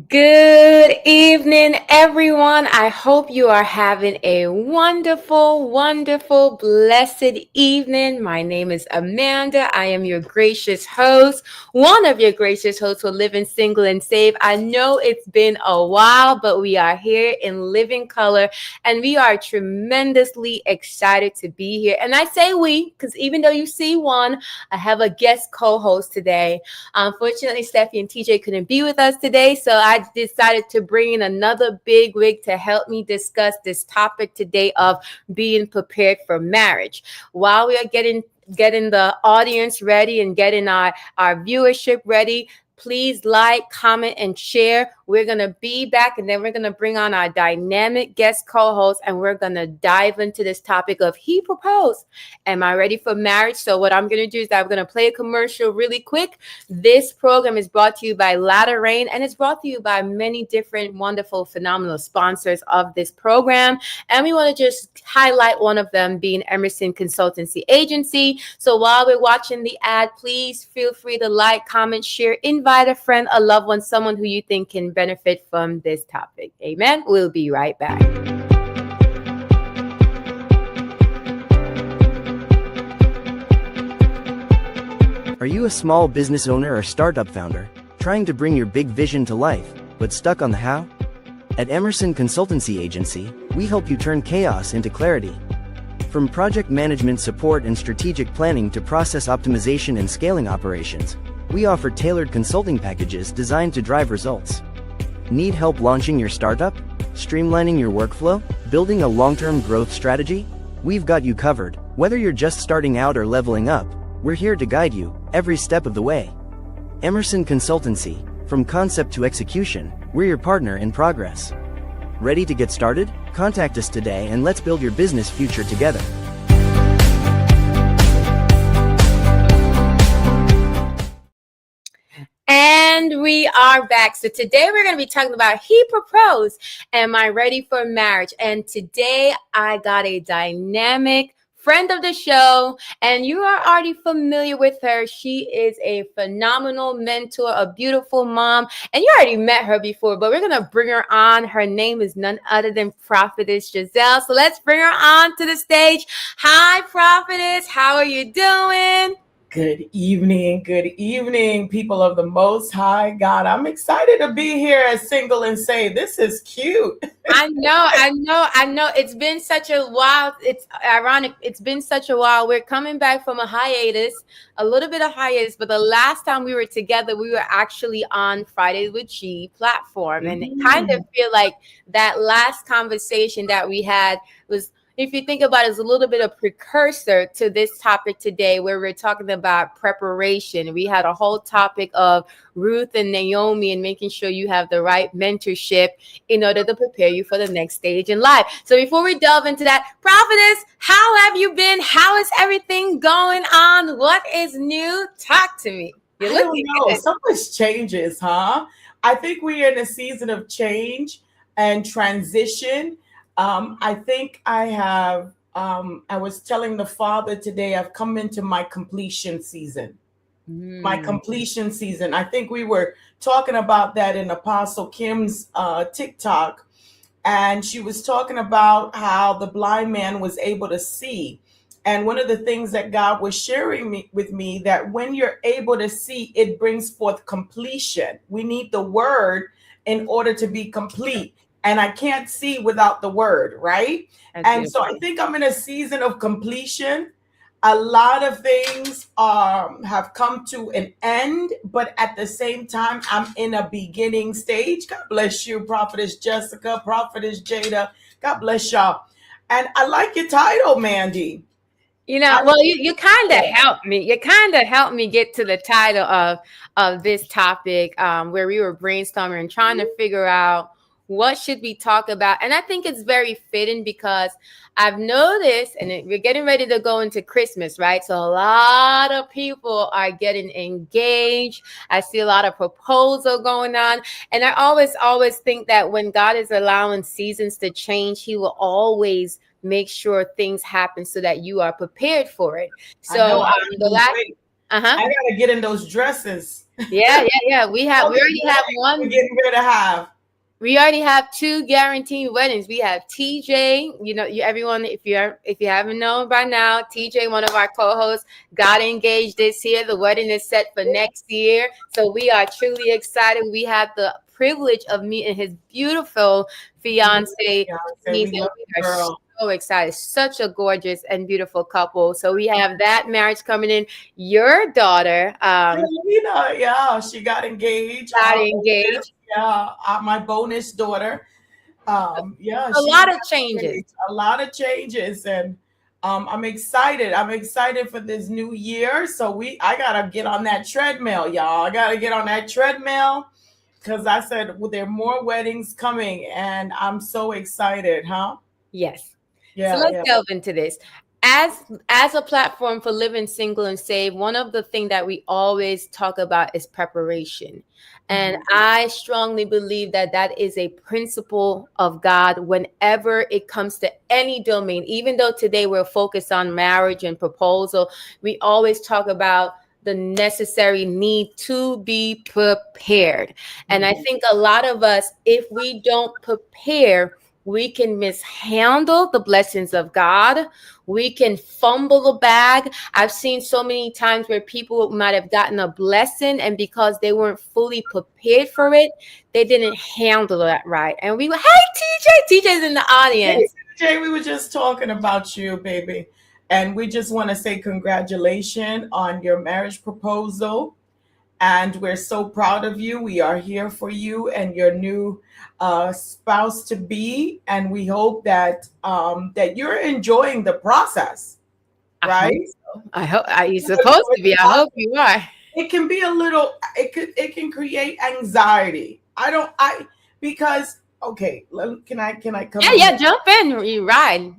Good evening, everyone. I hope you are having a wonderful, wonderful, blessed evening. My name is Amanda. I am your gracious host, one of your gracious hosts for Living Single and Saved. I know it's been a while, but we are here in living color, and we are tremendously excited to be here. And I say we, because even though you see one, I have a guest co-host today. Unfortunately, Steffi and TJ couldn't be with us today, so I decided to bring in another big wig to help me discuss this topic today of being prepared for marriage. While we are getting the audience ready and getting our viewership ready, please like, comment, and share. We're going to be back, and then we're going to bring on our dynamic guest co-host, and we're going to dive into this topic of he proposed. Am I ready for marriage? So what I'm going to do is I'm going to play a commercial really quick. This program is brought to you by Latter Rain, and it's brought to you by many different wonderful, phenomenal sponsors of this program. And we want to just highlight one of them being Emerson Consultancy Agency. So while we're watching the ad, please feel free to like, comment, share, invite a friend, a loved one, someone who you think can benefit from this topic. Amen. We'll be right back. Are you a small business owner or startup founder trying to bring your big vision to life, but stuck on the how? At Emerson Consultancy Agency, we help you turn chaos into clarity. From project management support and strategic planning to process optimization and scaling operations, we offer tailored consulting packages designed to drive results. Need help launching your startup? Streamlining your workflow? Building a long-term growth strategy? We've got you covered. Whether you're just starting out or leveling up, we're here to guide you every step of the way. Emerson Consultancy, from concept to execution, we're your partner in progress. Ready to get started? Contact us today and let's build your business future together. And we are back. So today we're going to be talking about he proposed. Am I ready for marriage? And today I got a dynamic friend of the show, and you are already familiar with her. She is a phenomenal mentor, a beautiful mom, and you already met her before, but we're going to bring her on. Her name is none other than Prophetess Giselle. So let's bring her on to the stage. Hi, Prophetess. How are you doing? Good evening, people of the Most High God. I'm excited to be here as Single and Saved. This is cute. I know. It's been such a while. It's ironic. It's been such a while. We're coming back from a little bit of hiatus, but the last time we were together, we were actually on Fridays with G platform. And it kind of feel like that last conversation that we had was, if you think about it, it's a little bit of precursor to this topic today, where we're talking about preparation. We had a whole topic of Ruth and Naomi and making sure you have the right mentorship in order to prepare you for the next stage in life. So before we delve into that, Prophetess, how have you been? How is everything going on? What is new? Talk to me. I don't know. So much changes, huh? I think we are in a season of change and transition. I think I have, I was telling the Father today, I've come into my completion season. My completion season. I think we were talking about that in Apostle Kim's TikTok, and she was talking about how the blind man was able to see. And one of the things that God was sharing with me, that when you're able to see, it brings forth completion. We need the word in order to be complete. And I can't see without the word, right? That's And so beautiful. I think I'm in a season of completion. A lot of things have come to an end, but at the same time, I'm in a beginning stage. God bless you, Prophetess Jessica, Prophetess Jada. God bless y'all. And I like your title, Mandy. I Well, like you your kind of title. helped me. You kind of helped me get to the title of this topic, where we were brainstorming and trying to figure out what should we talk about. And I think it's very fitting because I've noticed, and we're getting ready to go into Christmas, right? So a lot of people are getting engaged. I see a lot of proposal going on, and I always think that when God is allowing seasons to change, He will always make sure things happen so that you are prepared for it. I So know I gotta the lose last, weight. uh-huh. I gotta get in those dresses. Yeah. We All these already have weddings we're one. getting ready to have. We already have two guaranteed weddings. We have TJ. Everyone, if you haven't known by now, TJ, one of our co-hosts, got engaged this year. The wedding is set for next year. So we are truly excited. We have the privilege of meeting his beautiful fiance, Beyonce, Denise, we and love we you, are girl. so excited. Such a gorgeous and beautiful couple. So we have that marriage coming in. Your daughter, Carolina, yeah, she got engaged. got Our oldest, engaged. yeah, my bonus daughter. Yeah, A she lot of got changes. engaged. A lot of changes, and I'm excited. I'm excited for this new year. So I gotta get on that treadmill, y'all. I gotta get on that treadmill because I said, well, there are more weddings coming, and I'm so excited, huh? Yes. So Yeah, let's yeah. delve into this. As a platform for living single and saved, one of the things that we always talk about is preparation. And Mhm. I strongly believe that that is a principle of God whenever it comes to any domain. Even though today we're focused on marriage and proposal, we always talk about the necessary need to be prepared. And I Mhm. think a lot of us, if we don't prepare, we can mishandle the blessings of God. We can fumble the bag. I've seen so many times where people might have gotten a blessing, and because they weren't fully prepared for it, they didn't handle that right. And we were, hey, TJ's in the Hey, audience. Jay, we were just talking about you, baby. And we just want to say congratulations on your marriage proposal. And we're so proud of you. We are here for you and your new spouse to be. And we hope that you're enjoying the process, I hope right? so. I hope you're Because, supposed to be. I hope you are. it can be a little, it can create anxiety. I because okay, can I come in here? Yeah. Jump in. You ride.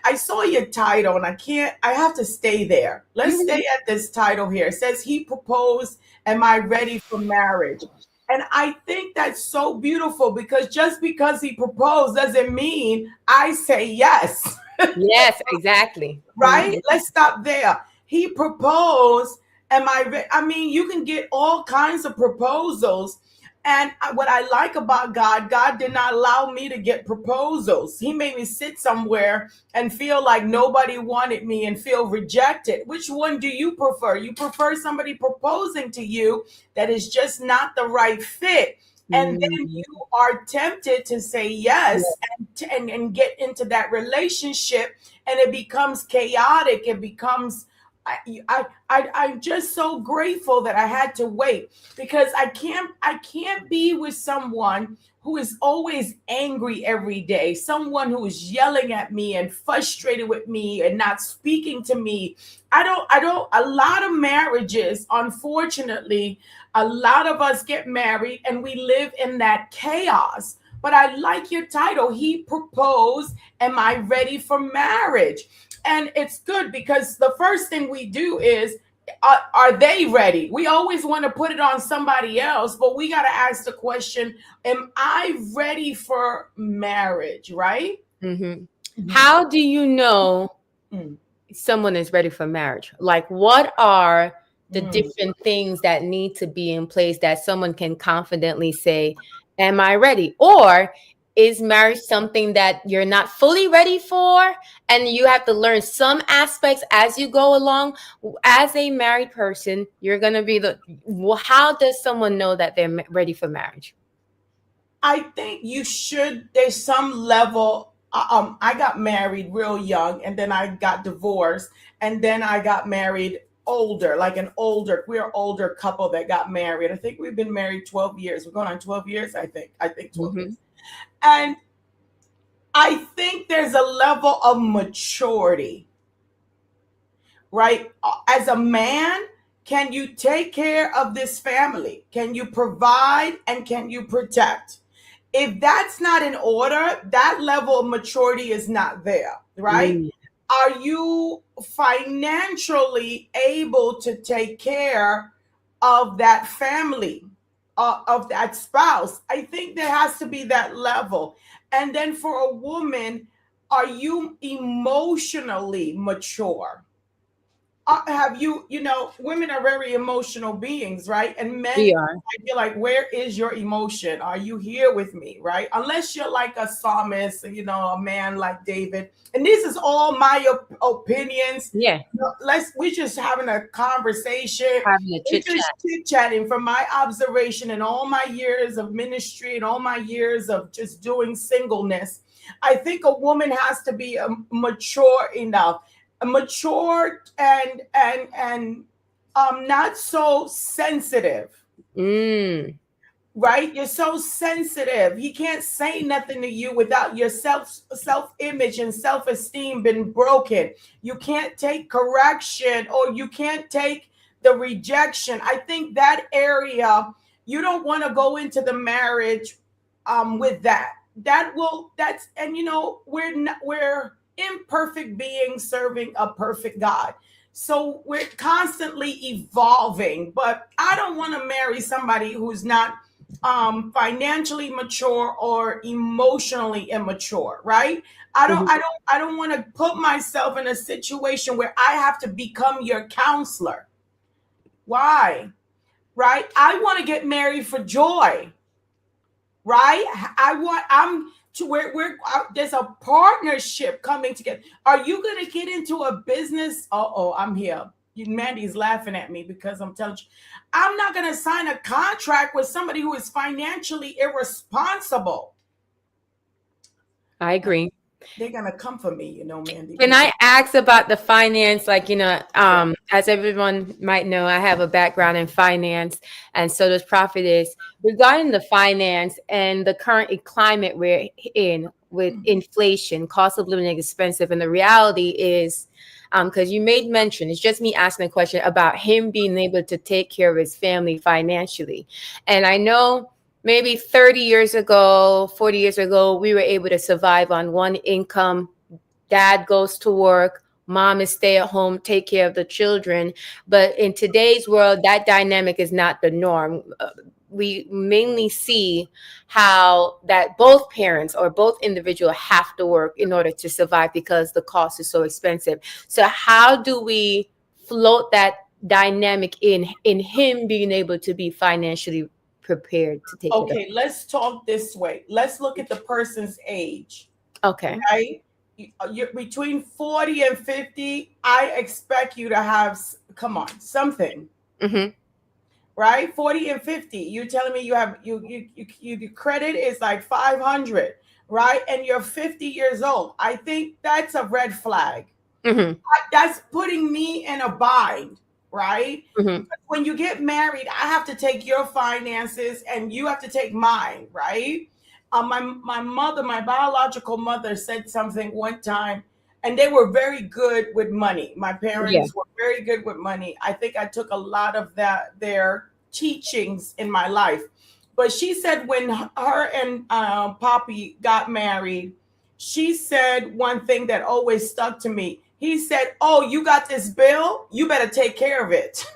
I saw your title and I have to stay there. Let's stay Mhm. at this title here. It says he proposed, am I ready for marriage? And I think that's so beautiful because just because he proposed doesn't mean I say yes. Yes, exactly. Right? Let's stop there. He proposed. I mean, you can get all kinds of proposals. And what I like about God, God did not allow me to get proposals. He made me sit somewhere and feel like nobody wanted me and feel rejected. Which one do you prefer? You prefer somebody proposing to you that is just not the right fit. And then Mhm. you are tempted to say yes and get into that relationship, and it becomes chaotic. It becomes I'm just so grateful that I had to wait because I can't be with someone who is always angry every day, someone who is yelling at me and frustrated with me and not speaking to me. I don't a lot of marriages, unfortunately, a lot of us get married and we live in that chaos. But I like your title. He proposed, am I ready for marriage? And it's good because the first thing we do is, are they ready? We always want to put it on somebody else, but we got to ask the question, am I ready for marriage? Right? Mhm. Mhm. How do you know Mm, someone is ready for marriage? Like, what are the mm. different things that need to be in place that someone can confidently say, am I ready? Or is marriage something that you're not fully ready for, and you have to learn some aspects as you go along? As a married person, you're going to be how does someone know that they're ready for marriage? I think you should. There's some level. I got married real young, and then I got divorced, and then I got married older, like an older. We're an older couple that got married. I think we've been married 12 years. We're going on 12 years. I think 12 Hmm. years. And I think there's a level of maturity, right? As a man, can you take care of this family? Can you provide and can you protect? If that's not in order, that level of maturity is not there, right? Mm. Are you financially able to take care of that family, of that spouse? I think there has to be that level. And then for a woman, are you emotionally mature? Have you, women are very emotional beings, right? And men, We are. I feel like, where is your emotion? Are you here with me, right? Unless you're like a psalmist, a man like David. And this is all my opinions. Yeah. We're just having a conversation. Having a We're chit just chat. chit chatting from my observation and all my years of ministry and all my years of just doing singleness. I think a woman has to be mature enough, mature and not so sensitive, Mm. right? You're so sensitive. He can't say nothing to you without your self image and self esteem been broken. You can't take correction, or you can't take the rejection. I think that area, you don't want to go into the marriage with that. That's, and we're imperfect beings serving a perfect God. So we're constantly evolving, but I don't want to marry somebody who's not financially mature or emotionally immature, right? I don't I Mhm. don't I don't want to put myself in a situation where I have to become your counselor. Why? Right? I want to get married for joy, right? I'm to where there's a partnership coming together. Are you going to get into a business? Oh, I'm here. Mandy's laughing at me because I'm telling you, I'm not going to sign a contract with somebody who is financially irresponsible. I agree. They're going to come for me, Mandy, Can because I ask about the finance? Like, yeah. as everyone might know, I have a background in finance, and so does Prophet is. Regarding the finance and the current climate we're in with inflation, cost of living is expensive, and the reality is, because you made mention, it's just me asking a question about him being able to take care of his family financially. And I know maybe 30 years ago, 40 years ago, we were able to survive on one income. Dad goes to work, mom is stay at home, take care of the children. But in today's world, that dynamic is not the norm. We mainly see how that both parents or both individual have to work in order to survive because the cost is so expensive. So how do we float that dynamic in him being able to be financially prepared to take care of? Okay, let's talk this way. Let's look at the person's age, Okay. right? You're between 40 and 50. I expect you to have, come on, something, Mm-hmm. right? 40 and 50. You're telling me you have your credit is like 500, right? And you're 50 years old. I think that's a red flag. Mm-hmm. That's putting me in a bind, right? Mm-hmm. When you get married, I have to take your finances and you have to take mine, right? My mother, my biological mother, said something one time, and they were very good with money. My Yeah. parents were very good with money. I think I took a lot of their teachings in my life. But she said when her and Poppy got married, she said one thing that always stuck to me. He said, "Oh, you got this bill? You better take care of it.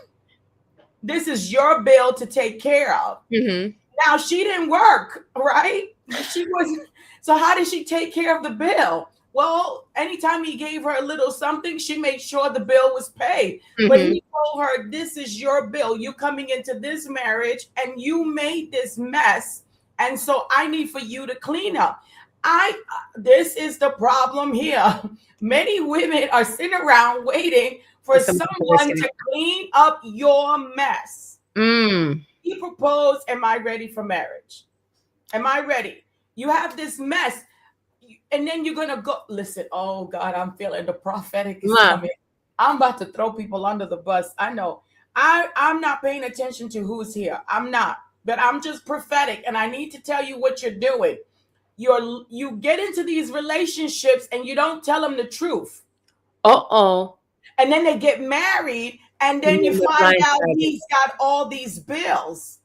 This is your bill to take care of." Mm-hmm. Now she didn't work, right? She wasn't. So how did she take care of the bill? Well, anytime he gave her a little something, she made sure the bill was paid. But Mm-hmm. he told her, "This is your bill. You coming into this marriage, and you made this mess. And so I need for you to clean up. I This is the problem here. Many women are sitting around waiting For for somebody to finish someone it. to clean up your mess. Mm. He proposed, am I ready for marriage? Am I ready? You have this mess. And then you're gonna go listen. Oh God, I'm feeling the prophetic is Ma. coming. I'm about to throw people under the bus. I know. I'm not paying attention to who's here. I'm not. But I'm just prophetic, and I need to tell you what you're doing. You get into these relationships and you don't tell them the truth. Uh-oh. And then they get married, and And then you then you're find out blindsided. he's got all these bills.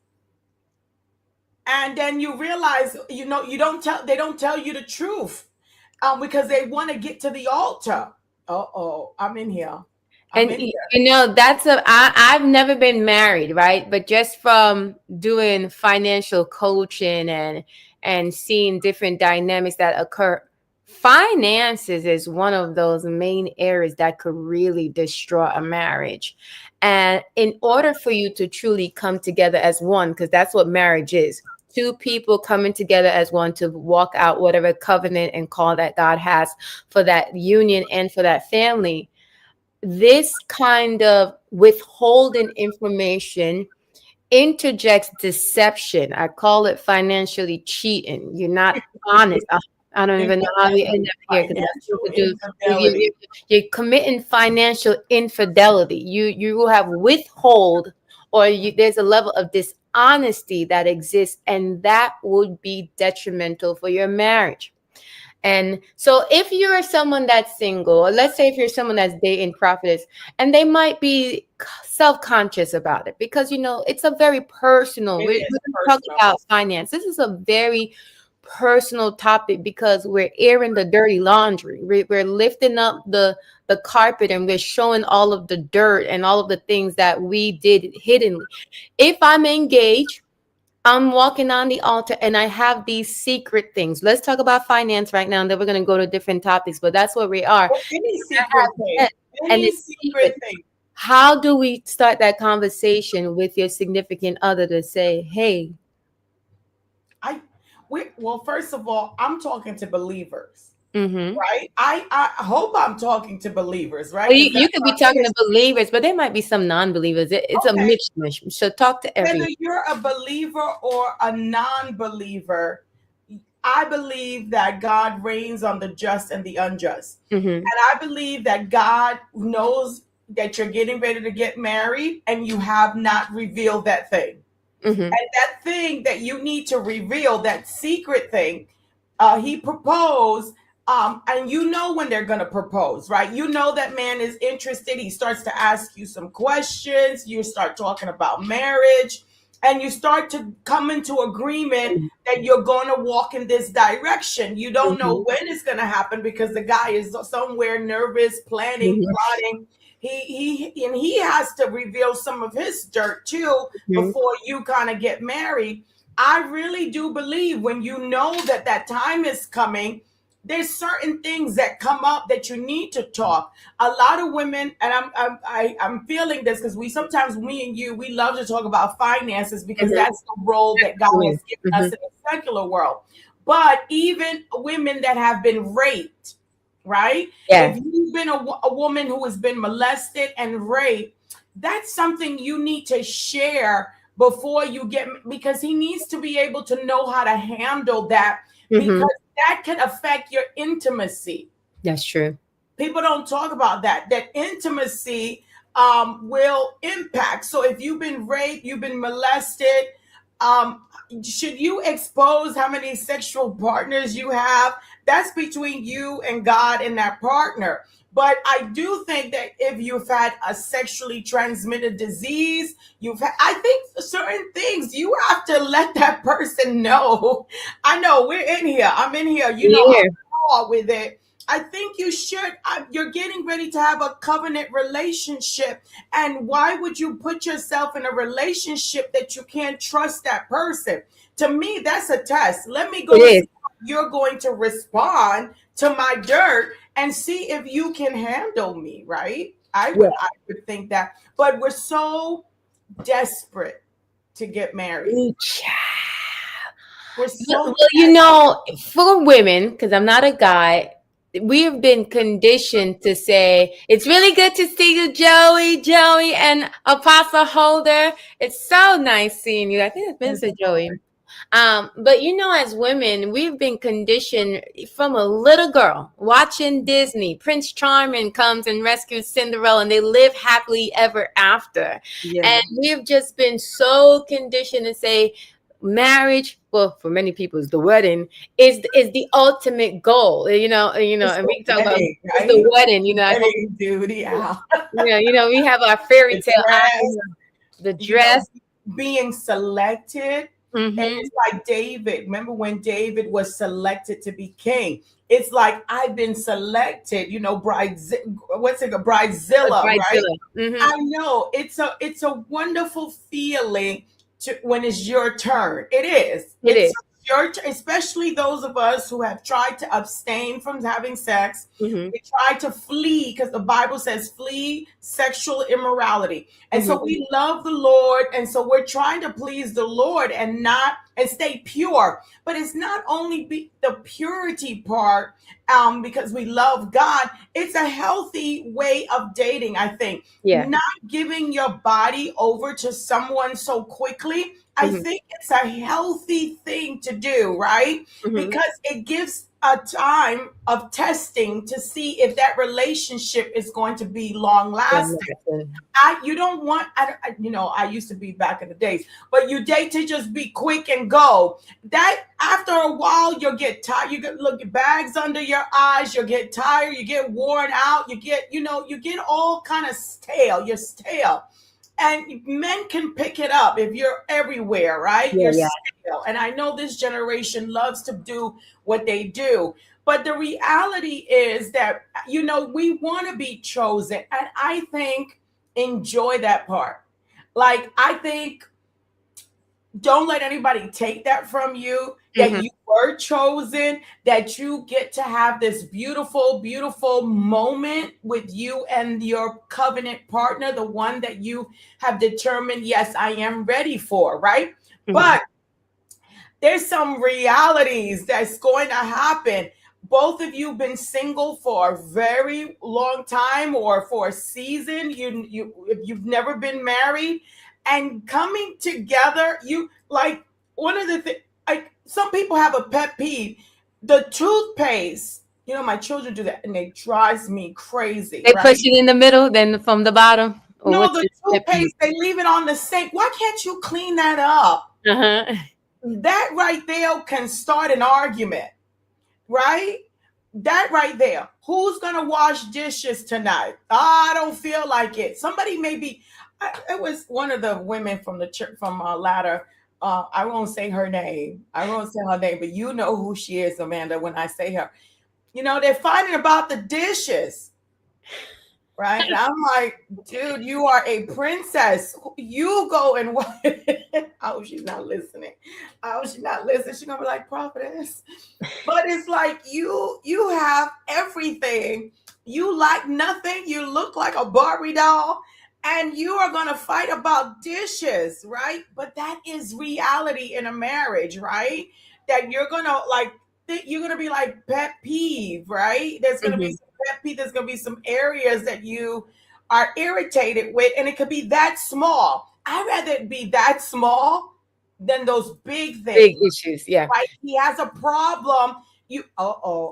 And then you realize, you don't tell they don't tell you the truth, because they want to get to the altar. Oh, I'm in here. I'm And in here. that's I've never been married, right? But just from doing financial coaching and seeing different dynamics that occur, finances is one of those main areas that could really destroy a marriage. And in order for you to truly come together as one, because that's what marriage is. Two people coming together as one to walk out whatever covenant and call that God has for that union and for that family, this kind of withholding information interjects deception. I call it financially cheating. You're not honest. I don't even know how we end Infidelity, up here because that's financial what to do. infidelity. You're committing financial infidelity. You will have withhold, or there's a level of dishonesty that exists, and that would be detrimental for your marriage. And so if you're someone that's single, or let's say if you're someone that's dating prophetess, and they might be self-conscious about it because it's a very personal. It We're is talking personal. about finance. This is a very personal topic because we're airing the dirty laundry. We're lifting up the carpet and we're showing all of the dirt and all of the things that we did hiddenly. If I'm engaged, I'm walking on the altar and I have these secret things. Let's talk about finance right now, and then we're going to go to different topics, but that's where we are. Or any I have secret thing. debt and Any it's secret. secret thing. How do we start that conversation with your significant other to say, hey, I well, first of all, I'm talking to believers, mm-hmm. right? I hope I'm talking to believers, right? Well, Because you that's could be our talking to ministry. believers, but there might be some non-believers. It's a Okay. mishmash. So talk to Whether everyone. you're a believer or a non-believer, I believe that God reigns on the just and the unjust. Mm-hmm. And I believe that God knows that you're getting ready to get married and you have not revealed that thing. Mm-hmm. And that thing that you need to reveal, that secret thing, he proposed. And you know when they're going to propose, right? You know that man is interested. He starts to ask you some questions. You start talking about marriage, and you start to come into agreement that you're going to walk in this direction. You don't know Mm-hmm. when it's going to happen because the guy is somewhere nervous, planning, Mm-hmm. plotting. He has to reveal some of his dirt too Mm-hmm. before you kind of get married. I really do believe when you know that that time is coming, there's certain things that come up that you need to talk. A lot of women, and I'm feeling this because we sometimes, me and you, we love to talk about finances because Mm-hmm. that's the role that God has given Mm-hmm. us in the secular world. But even women that have been raped, right? Yeah. If you've been a woman who has been molested and raped, that's something you need to share before you get, because he needs to be able to know how to handle that, Mm-hmm. because that can affect your intimacy. That's true. People don't talk about that intimacy will impact. So if you've been raped, you've been molested, um, should you expose how many sexual partners you have? That's between you and God and that partner. But I do think that if you've had a sexually transmitted disease, I think certain things you have to let that person know. I know we're in here. I'm in here. I'm Yeah. raw with it. I think you should. You're getting ready to have a covenant relationship. And why would you put yourself in a relationship that you can't trust that person? To me, that's a test. Let me It go is. see how you're going to respond to my dirt and see if you can handle me, right? I would think that. But we're so desperate to get married. Ooh, child. We're so Well, desperate. for women, because I'm not a guy, we have been conditioned to say, it's really good to see you, Joey, and Apostle Holder. It's so nice seeing you. I think it's Minister Joey. But as women, we've been conditioned from a little girl watching Disney. Prince Charming comes and rescues Cinderella, and they live happily ever after. And Yeah. we've just been so conditioned to say marriage, well, for many people, is the wedding is the ultimate goal. It's And the we talk about wedding, it's the right? wedding. I hope Wedding, dude. Yeah. we have our fairy The tale dress, the you know, dress. being selected. And Hmm. it's like David. Remember when David was selected to be king? It's like I've been selected, what's it, Bridezilla, right? Bridezilla. Hmm. I know it's a wonderful feeling when it's your turn. It is. It It's is. your turn, especially those of us who have tried to abstain from having sex. Hmm. We try to flee because the Bible says flee sexual immorality. And so Hmm. we love the Lord, and so we're trying to please the Lord and stay pure. But it's not only the purity part, because we love God. It's a healthy way of dating, I think. Yeah. Not giving your body over to someone so quickly. I Hmm. think it's a healthy thing to do, right? Hmm. Because it gives a time of testing to see if that relationship is going to be long Yeah. lasting. You don't want I used to be back in the days, but you date to just be quick and go. That after a while you'll get tired. You get look bags under your eyes. You'll get tired. You get worn out. You get all kind of stale. You're stale. And men can pick it up if you're everywhere, right? Yeah. You're Yeah. stale. And I know this generation loves to do what they do. But the reality is that, we want to be chosen. And I think enjoy that part. Like, I think don't let anybody take that from you, that Hmm. you were chosen, that you get to have this beautiful, beautiful moment with you and your covenant partner, the one that you have determined, yes, I am ready for, right? Hmm. But there's some realities that's going to happen. Both of you been single for a very long time or for a season. If you've never been married, and coming together, you like one of the things. Like some people have a pet peeve, the toothpaste. My children do that, and it drives me crazy. They push Right? it in the middle, then from the bottom, or No, what's the the step? toothpaste they leave it on the sink. Why can't you clean that up? Uh-huh. That right there can start an argument, right? That right there. Who's gonna wash dishes tonight? I don't feel like it. Somebody maybe. It was one of the women from the church from Ladder. I won't say her name. I won't say her name, but you know who she is, Amanda. When I say her, they're fighting about the dishes, right? And I'm like, dude, you are a princess. You go and what? Oh, she's not listening. Oh, she's not listening. She's gonna be like, prophetess. But it's like you have everything. You like nothing. You look like a Barbie doll, and you are gonna fight about dishes, right? But that is reality in a marriage, right? That you're gonna be like pet peeve, right? There's gonna be Hmm. some pet peeve. There's gonna be some areas that you are irritated with, and it could be that small. I'd rather it be that small than those big Big things, issues. Yeah. right? He has a problem.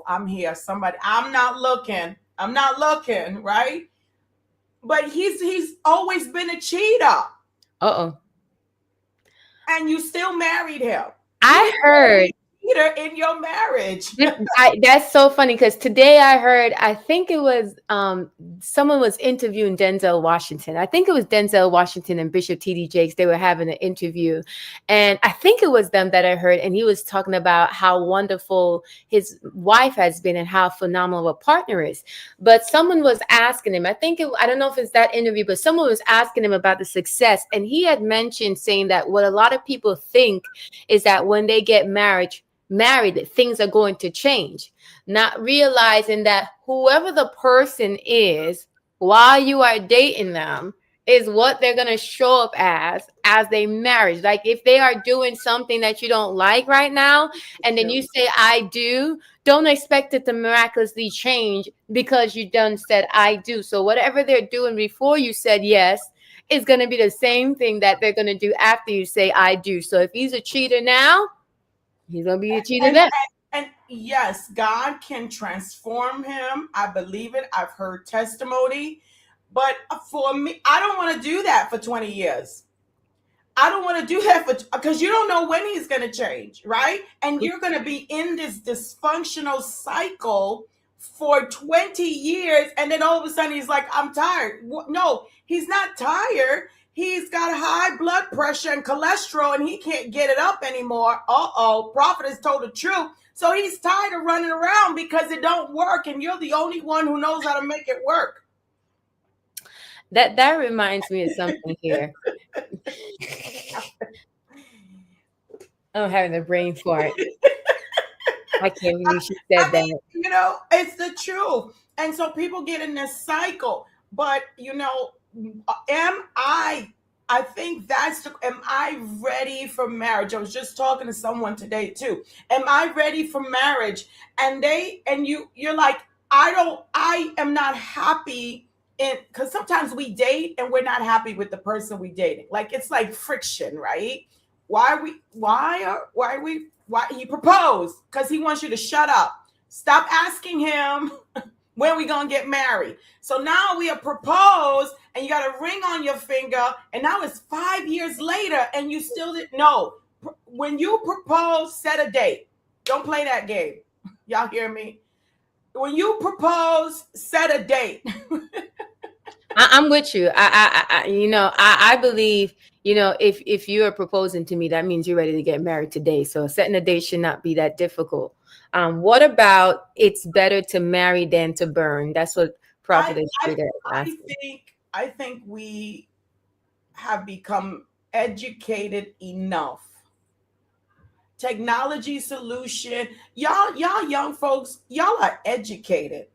I'm here. Somebody, I'm not looking, right? But he's always been a cheater, Uh-oh. and you still married him. You I didn't heard marry a cheater in your marriage. That's so funny because today I heard, I think it was someone was interviewing Denzel Washington. I think it was Denzel Washington and Bishop T.D. Jakes. They were having an interview, and I think it was them that I heard, and he was talking about how wonderful his wife has been and how phenomenal a partner is. But someone was asking him, I don't know if it's that interview, but someone was asking him about the success, and he had mentioned saying that what a lot of people think is that when they get married, that things are going to change, not realizing that whoever the person is while you are dating them is what they're going to show up as they marriage. Like if they are doing something that you don't like right now, and then you say I do, don't expect it to miraculously change because you done said I do. So whatever they're doing before you said yes is going to be the same thing that they're going to do after you say I do. So if he's a cheater now, he's going to be a cheater and then. and yes, God can transform him. I believe it. I've heard testimony, but for me, I don't want to do that for 20 years. I don't want to do that for because you don't know when he's going to change, right? And you're going to be in this dysfunctional cycle for 20 years, and then all of a sudden he's like, "I'm tired." No, he's not tired. He's got high blood pressure and cholesterol, and he can't get it up anymore. Uh-oh, prophet has told the truth. So he's tired of running around because it don't work, and you're the only one who knows how to make it work. That reminds me of something here. I'm having a brain fart. I can't believe she said I mean, that. it's the truth. And so people get in this cycle. But, am I think am I ready for marriage? I was just talking to someone today too. Am I ready for marriage? You're like, I am not happy because sometimes we date and we're not happy with the person we dating. Like it's like friction, right? Why he proposed? Because he wants you to shut up. Stop asking him when we gonna get married. So now we have proposed and you got a ring on your finger, and now it's 5 years later and you still didn't know. When you propose, set a date. Don't play that game. Y'all hear me? When you propose, set a date. I'm with you. I believe, if you are proposing to me, that means you're ready to get married today. So setting a date should not be that difficult. What about it's better to marry than to burn? That's what I, Prophetess I, Trigger I asked. think we have become educated enough. Technology solution. Y'all young folks, y'all are educated.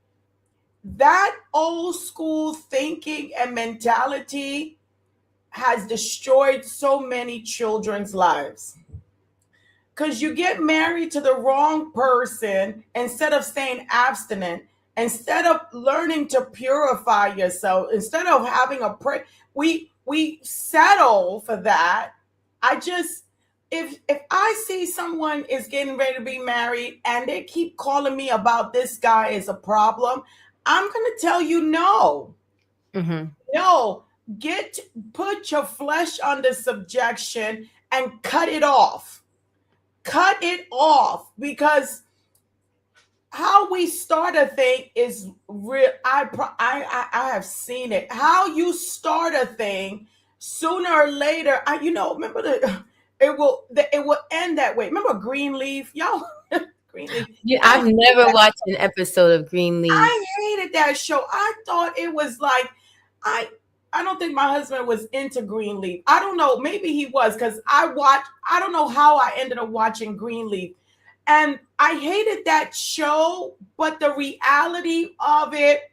That old school thinking and mentality has destroyed so many children's lives. Because you get married to the wrong person instead of staying abstinent, instead of learning to purify yourself, instead of having a prayer, we settle for that. I just if I see someone is getting ready to be married and they keep calling me about this guy is a problem, I'm gonna tell you no. Mm-hmm. No, get put your flesh under subjection and cut it off. Cut it off because how we start a thing is real. I have seen it. How you start a thing, sooner or later. Remember it will end that way. Remember Greenleaf, y'all. Greenleaf. Yeah, I I've hated never that. watched an episode of Greenleaf. I hated that show. I thought it was like I. I don't think my husband was into Greenleaf. I don't know. Maybe he was because I watched. I don't know how I ended up watching Greenleaf. And I hated that show, but the reality of it,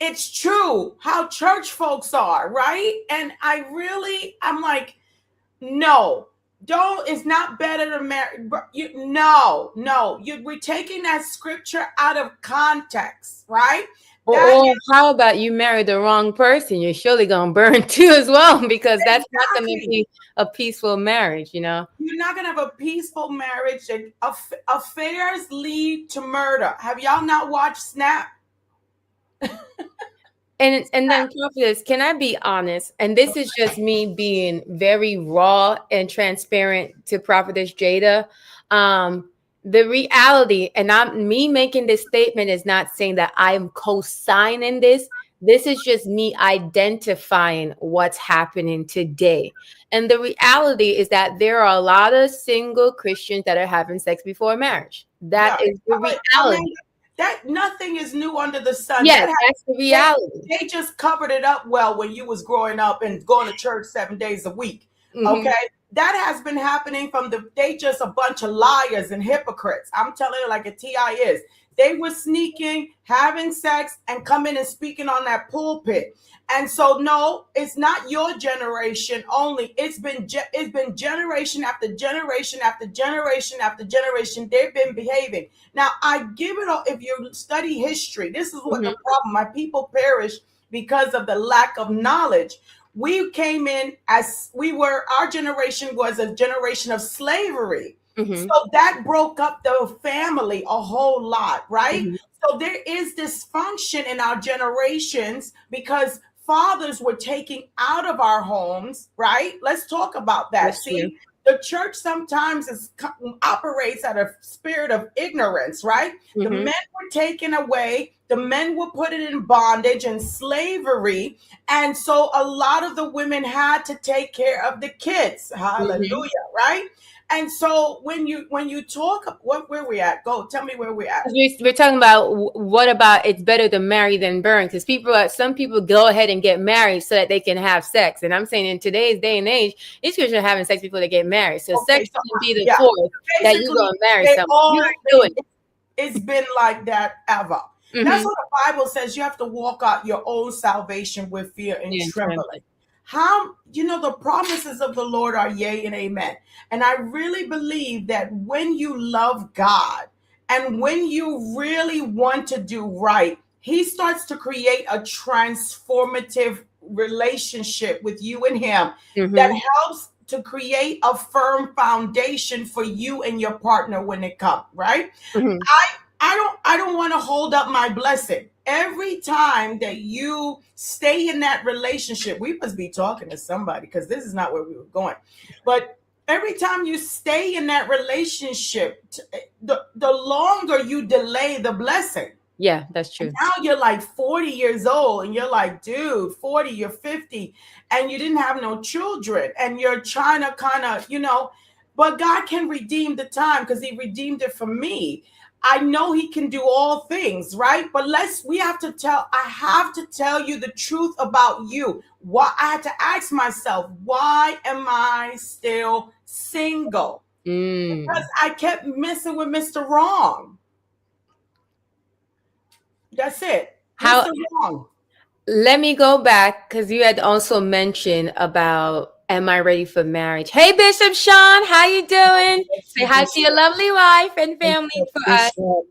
it's true how church folks are, right? And I'm like, no, don't, it's not better to marry. We're taking that scripture out of context, right? That Or how about you marry the wrong person? You're surely gonna burn too as well, because that's not gonna exactly. be a peaceful marriage. You're not going to have a peaceful marriage. And affairs lead to murder. Have y'all not watched Snap? And then Prophetess, can I be honest? And this is just me being very raw and transparent to Prophetess Jada. The reality, and I'm me making this statement is not saying that I'm co-signing this. This is just me identifying what's happening today. And the reality is that there are a lot of single Christians that are having sex before marriage. Yeah. That is the But, reality. that nothing is new under the sun. Yes, that's the reality. They just covered it up well when you was growing up and going to church 7 days a week. Mhm. Okay. That has been happening they just a bunch of liars and hypocrites. I'm telling you like a TI is. They were sneaking, having sex, and coming and speaking on that pulpit. And so, no, it's not your generation only. It's been generation after generation after generation after generation. They've been behaving. Now, I give it all. If you study history, this is what the Mm-hmm. problem. My people perish because of the lack of knowledge. We came in as we were. Our generation was a generation of slavery. So Mm-hmm. that broke up the family a whole lot, right? Mm-hmm. So there is dysfunction in our generations because fathers were taking out of our homes, right? Let's talk about that. That's true. See, the church sometimes operates out of spirit of ignorance, right? The men Mm-hmm. were taken away, the men were put in bondage and slavery, and so a lot of the women had to take care of the kids. Mm-hmm. Hallelujah, right? And so when you talk, what where we at? Go tell me where we at. We're talking about what about it's better to marry than burn, because some people go ahead and get married so that they can have sex, and I'm saying in today's day and age these kids are having sex before they get married, so Okay, sex so shouldn't be the yeah, force that you go basically and marry they someone. You're all not doing it's been like that ever. it. That's Mm-hmm. what the Bible says. You have to walk out your own salvation with fear and Yeah, and trembling. trembling. How the promises of the Lord are yea and amen. And I really believe that when you love God and when you really want to do right, He starts to create a transformative relationship with you and Him that Mm-hmm. helps to create a firm foundation for you and your partner when it comes, right? Mm-hmm. I don't want to hold up my blessing. Every time that you stay in that relationship, we must be talking to somebody because this is not where we were going. But every time you stay in that relationship, the longer you delay the blessing. Yeah, that's true. Now you're like 40 years old and you're like, dude, 40, you're 50, and you didn't have no children and you're trying to kind of, but God can redeem the time because He redeemed it for me. I know He can do all things, right? But I have to tell you the truth about you. Why I had to ask myself, why am I still single? Because Mm. I kept messing with Mr. Wrong. That's it. How Mr. Wrong. Let me go back because you had also mentioned about am I ready for marriage? Hey Bishop Sean, how you doing? Bless Say you, hi to your Bishop. lovely wife and family for us. Bishop.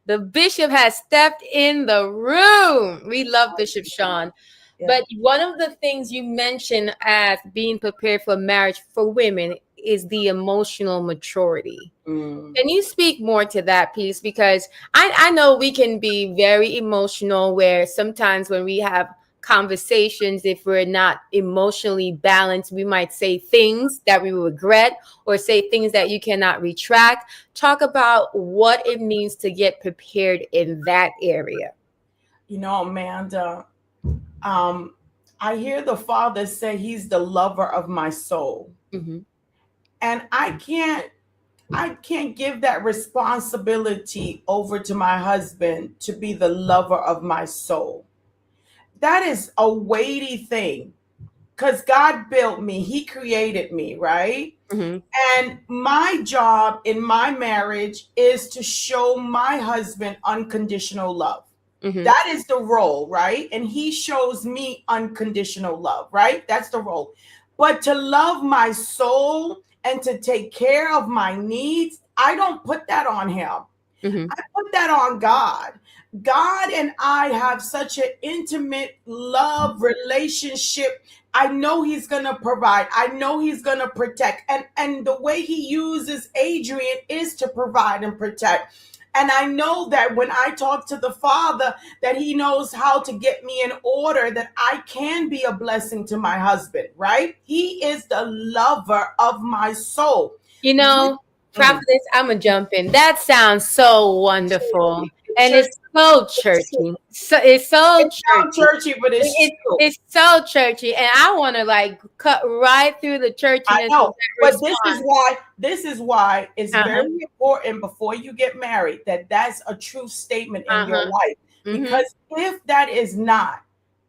The bishop has stepped in the room. We love Bishop Sean. Yeah. But one of the things you mentioned as being prepared for marriage for women is the emotional maturity. Mm. Can you speak more to that piece? Because I know we can be very emotional, where sometimes when we have conversations, if we're not emotionally balanced, we might say things that we regret or say things that you cannot retract. Talk about what it means to get prepared in that area. Amanda, um, I hear the Father say He's the lover of my soul. Mm-hmm. And I can't give that responsibility over to my husband to be the lover of my soul. That is a weighty thing because God built me, He created me, right? Mm-hmm. And my job in my marriage is to show my husband unconditional love. Mm-hmm. That is the role, right? And he shows me unconditional love, right? That's the role. But to love my soul and to take care of my needs, I don't put that on him. Mm-hmm. I put that on God. God and I have such an intimate love relationship. I know He's going to provide. I know He's going to protect. And the way He uses Adrian is to provide and protect. And I know that when I talk to the Father, that He knows how to get me in order, that I can be a blessing to my husband, right? He is the lover of my soul. You We- know, mm. prophetess, I'm gonna jump in. That sounds so wonderful, and Church, it's so it's churchy. So it's so it sounds churchy. churchy, but it's true. It's so churchy, and I want to like cut right through the I churchiness of know, that but this is response. why this is why it's Uh-huh. very important before you get married that that's a true statement in your Uh-huh. life. Mm-hmm. Because if that is not,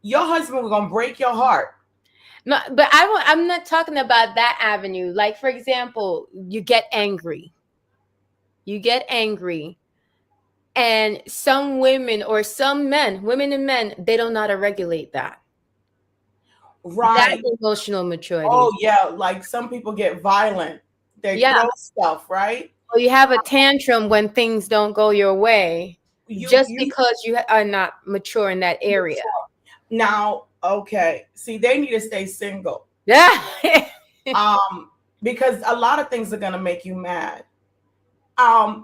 your husband will gonna break your heart. No, but I'm not talking about that avenue. Like for example, you get angry. You get angry. And some women or some men, women and men, they don't know how to regulate that. That's Right. emotional maturity. Oh yeah, like some people get violent. They Yeah. throw stuff, right? Or you have a tantrum when things don't go your way just You because you are not mature in that area. now, okay. See, they need to stay single. Yeah. Um, because a lot of things are gonna make you mad.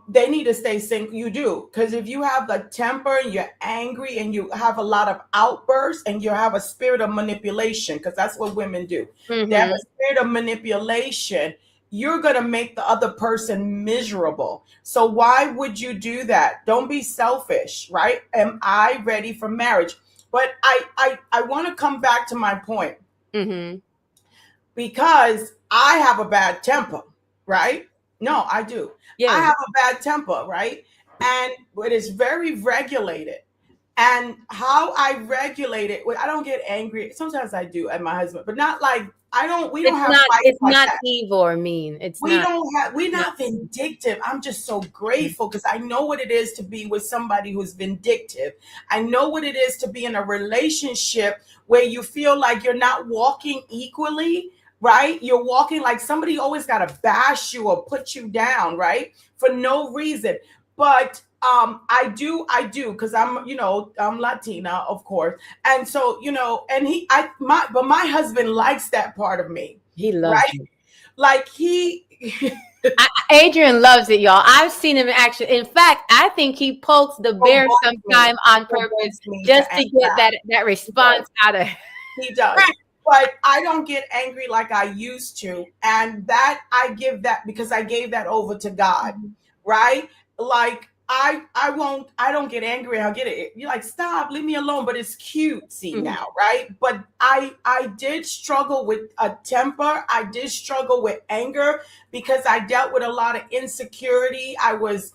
They need to stay single. You do, because if you have the temper and you're angry and you have a lot of outbursts and you have a spirit of manipulation, because that's what women do. They have Hmm. a spirit of manipulation. You're gonna make the other person miserable. So why would you do that? Don't be selfish, right? Am I ready for marriage? But I want to come back to my point Hmm. because I have a bad temper, right? No, I do. I Yeah. have a bad temper, right? And it is very regulated. And how I regulate it, I don't get angry. Sometimes I do at my husband, but not like we don't have fights It's like not that. evil or mean. It's not. We're No. not vindictive. I'm just so grateful because I know what it is to be with somebody who's vindictive. I know what it is to be in a relationship where you feel like you're not walking equally, right? You're walking like somebody always got to bash you or put you down, right? For no reason. But I do because I'm Latina, of course. And so, and but my husband likes that part of me, He loves right? you. Like he Adrian loves it, y'all. I've seen him in action. In fact, I think he pokes the bear provokes me. sometime He on purpose provokes me to just act to get back. that He does. response out of. He does. But I don't get angry like I used to. And that I give that because I gave that over to God, right? Like I don't get angry. I'll get it. You're like, stop, leave me alone. But it's cutesy Mhm. now, right? But I did struggle with a temper. I did struggle with anger because I dealt with a lot of insecurity. I was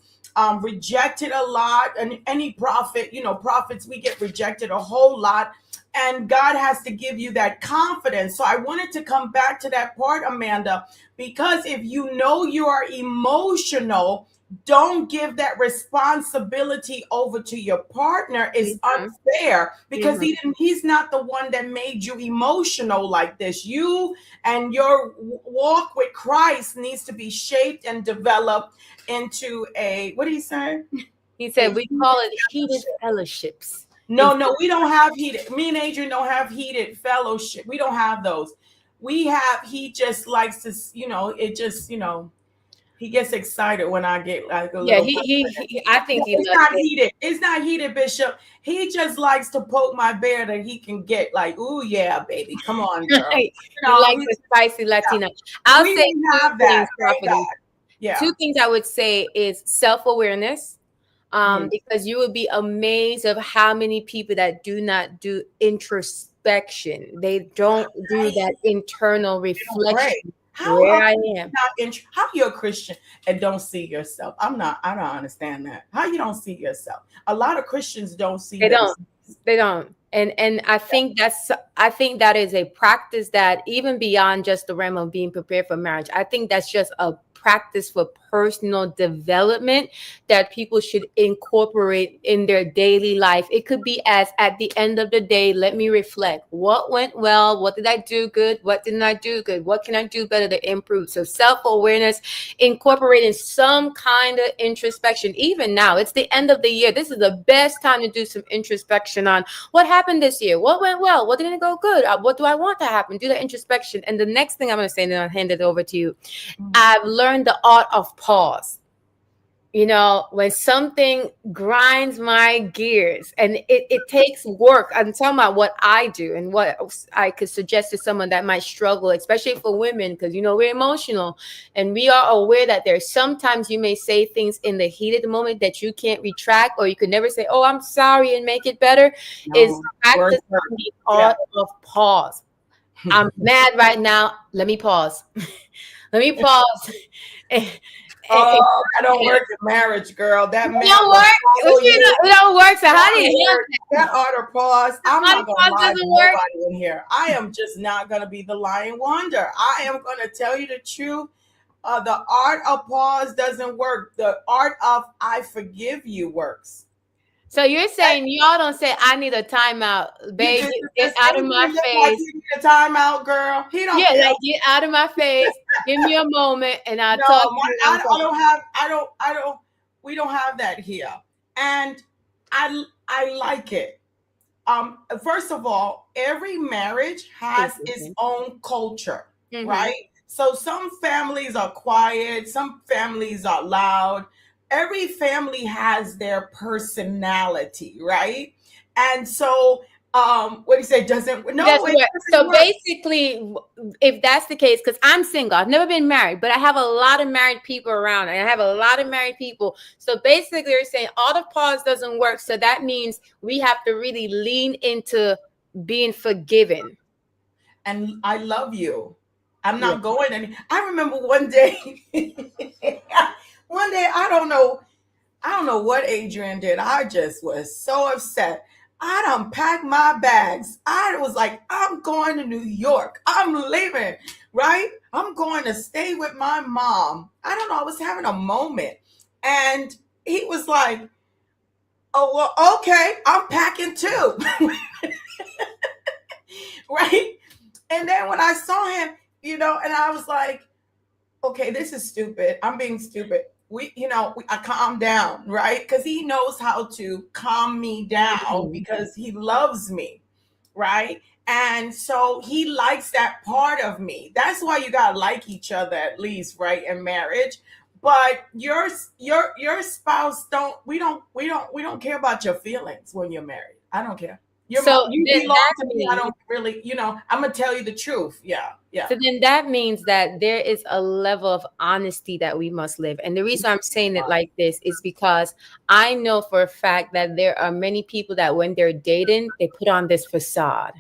rejected a lot. And any prophet, prophets, we get rejected a whole lot, and God has to give you that confidence. So I wanted to come back to that part, Amanda, because if you know you are emotional, don't give that responsibility over to your partner. It's Mhm. unfair because Mhm. he's not the one that made you emotional like this. You and your walk with Christ needs to be shaped and developed into a, what do you say? He A said we call it heated fellowship. fellowships. No, Instead no, we don't have heated. Me and Adrian don't have heated fellowship. We don't have those. He just likes to, it just, he gets excited when I get like a yeah, little. I think he It's loves not it. heated. It's not heated, Bishop. He just likes to poke my bear that he can get like, ooh, yeah, baby. Come on, girl. He likes He's, the spicy Latina. yeah. I'll We say don't two have that. things, Thank Prophet. God. Yeah. Two things I would say is self-awareness, Mm. because you would be amazed of how many people that do not do introspection. They don't do Right. that internal You don't pray. reflection. How Where a I Christian am. not how you a Christian and don't see yourself? I don't understand that. How you don't see yourself? A lot of Christians don't see They don't. themselves. They don't. And I think that is a practice that even beyond just the realm of being prepared for marriage, I think that's just a practice for personal development that people should incorporate in their daily life. It could be as at the end of the day, let me reflect. What went well? What did I do good? What didn't I do good? What can I do better to improve? So self-awareness, incorporating some kind of introspection. Even now, it's the end of the year. This is the best time to do some introspection on what happened this year, what went well, what didn't go good, what do I want to happen. Do the introspection. And the next thing I'm going to say, and then I'll hand it over to you. I've learned the art of pause. When something grinds my gears and it takes work. I'm talking about what I do and what I could suggest to someone that might struggle, especially for women, because we're emotional and we are aware that there's sometimes you may say things in the heat of the moment that you can't retract, or you could never say, oh, I'm sorry, and make it better. Is No, word, practice word. the Yeah. art of pause. I'm mad right now. Let me pause. Let me pause. And Oh, that don't work in marriage, girl. That it man don't will work. follow you. It don't work. So how That do you word, handle that ought to pause. it? I'm How do not gonna pause lie to doesn't work? nobody in here. I am just not gonna be the lying wonder. I am gonna tell you the truth. The art of pause doesn't work. The art of I forgive you works. So you're saying y'all don't say I need a timeout, You babe. just Get does out of my Adrian look like face. he need a timeout, girl? He don't Yeah, care. like get out of my face. Give me a moment, and I'll No, talk to you when I'm I coming. don't have. I don't. We don't have that here, and I like it. First of all, every marriage has its Interesting. own culture, Mm-hmm. right? So some families are quiet, some families are loud. Every family has their personality, right? And so, what do you say? Doesn't It no, doesn't it work. doesn't So work. basically, if that's the case, because I'm single, I've never been married, but I have a lot of married people around, and I have a lot of married people. So basically, they're saying all the pause doesn't work. So that means we have to really lean into being forgiven. And I love you. I'm Yeah. not going any. I remember one day, one day I don't know what Adrian did. I just was so upset. I unpacked my bags. I was like, I'm going to New York. I'm leaving, right? I'm going to stay with my mom. I don't know. I was having a moment. And he was like, oh, well, okay, I'm packing too, right? And then when I saw him, and I was like, okay, this is stupid. I'm being stupid. I calm down, right? Because he knows how to calm me down Mhm. because he loves me, right? And so he likes that part of me. That's why you gotta like each other at least, right? In marriage. But your spouse don't we don't care about your feelings when you're married. I don't care. So You then belong that to me. I means don't really, I'm gonna tell you the truth. Yeah, yeah. So then that means that there is a level of honesty that we must live. And the reason I'm saying it like this is because I know for a fact that there are many people that when they're dating, they put on this facade.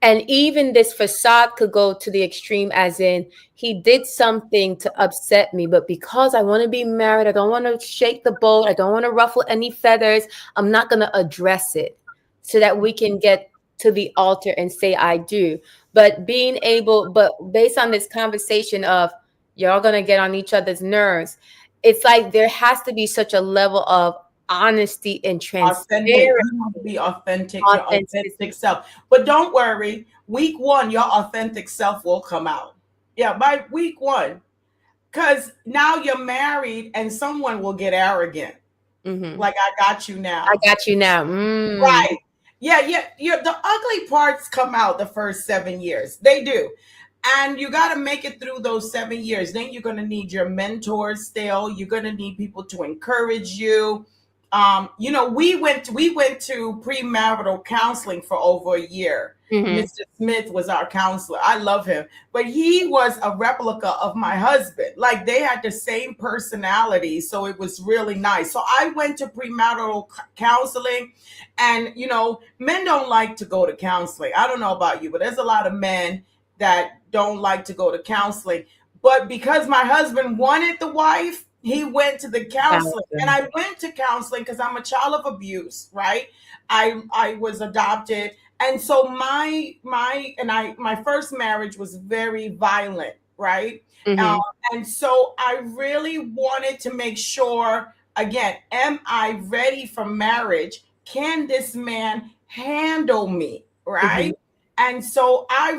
And even this facade could go to the extreme, as in, he did something to upset me, but because I want to be married, I don't want to shake the boat, I don't want to ruffle any feathers, I'm not going to address it so that we can get to the altar and say, I do. But but based on this conversation of y'all going to get on each other's nerves, it's like there has to be such a level of honesty and Authentic. transparency, You want to be authentic, your authentic authenticity. self. But don't worry, week one, your authentic self will come out. Yeah, by week one. Because now you're married and someone will get arrogant. Mhm. Like, I got you I now. got you now. Mm. Right. Yeah, yeah. The ugly parts come out the first 7 years. They do. And you got to make it through those 7 years. Then you're going to need your mentors still. You're going to need people to encourage you. We went to premarital counseling for over a year. Mhm. Mr. Smith was our counselor. I love him, but he was a replica of my husband. Like, they had the same personality, so it was really nice. So I went to premarital counseling, and men don't like to go to counseling. I don't know about you, but there's a lot of men that don't like to go to counseling. But because my husband wanted the wife, he went to the counseling. And Gotcha. I went to counseling because I'm a child of abuse, right? I was adopted. And so my first marriage was very violent, right? Um, Mhm. and so I really wanted to make sure, again, am I ready for marriage? Can this man handle me, Mhm. right? And so I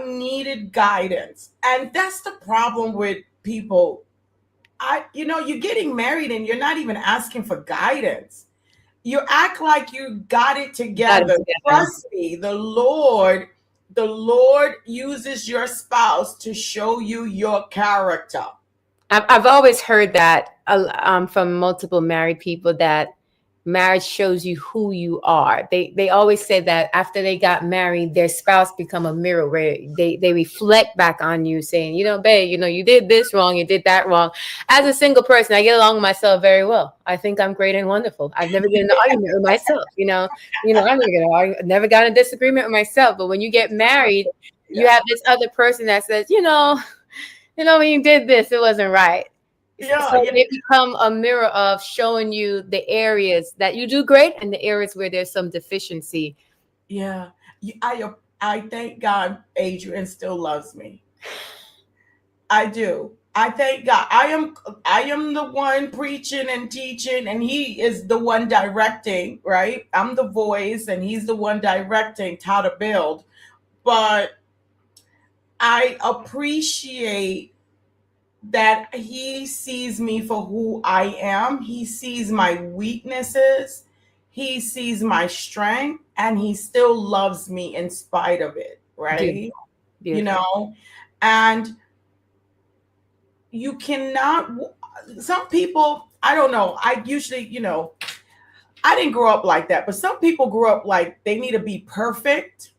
needed guidance. And that's the problem with people. You're getting married and you're not even asking for guidance. You act like you got it Got it together. together. Trust me, the Lord uses your spouse to show you your character. I've always heard that from multiple married people that marriage shows you who you are. They always say that after they got married, their spouse become a mirror where they reflect back on you, saying, babe, you did this wrong, you did that wrong. As a single person, I get along with myself very well. I think I'm great and wonderful. I've never been in an argument with myself. I'm never gonna argue, never got in a disagreement with myself. But when you get married, you Yeah. have this other person that says, when you did this, it wasn't right. Yeah, So yeah, they become a mirror of showing you the areas that you do great and the areas where there's some deficiency. yeah. I thank God Adrian still loves me. I do. I thank God. I am the one preaching and teaching, and he is the one directing, right? I'm the voice and he's the one directing how to build. But I appreciate that he sees me for who I am. He sees my weaknesses. He sees my strength, and he still loves me in spite of it, right? Beautiful. You Beautiful. know, and you cannot, some people, I don't know, I usually, I didn't grow up like that, but some people grew up like they need to be perfect.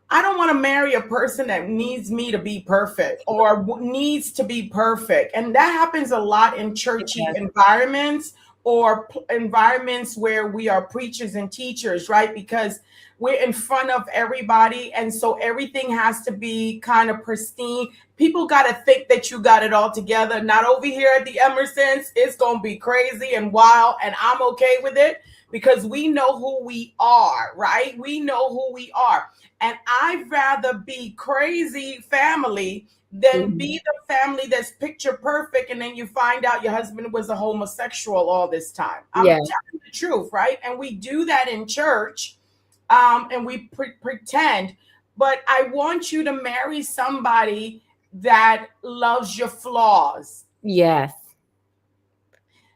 I don't want to marry a person that needs me to be perfect or needs to be perfect. And that happens a lot in churchy Yes. environments or environments where we are preachers and teachers, right? Because we're in front of everybody. And so everything has to be kind of pristine. People got to think that you got it all together. Not over here at the Emersons. It's going to be crazy and wild. And I'm okay with it because we know who we are, right? We know who we are. And I'd rather be crazy family than Mhm. be the family that's picture perfect. And then you find out your husband was a homosexual all this time. I'm Yeah. telling the truth, right? And we do that in church, and we pretend. But I want you to marry somebody that loves your flaws, Yes.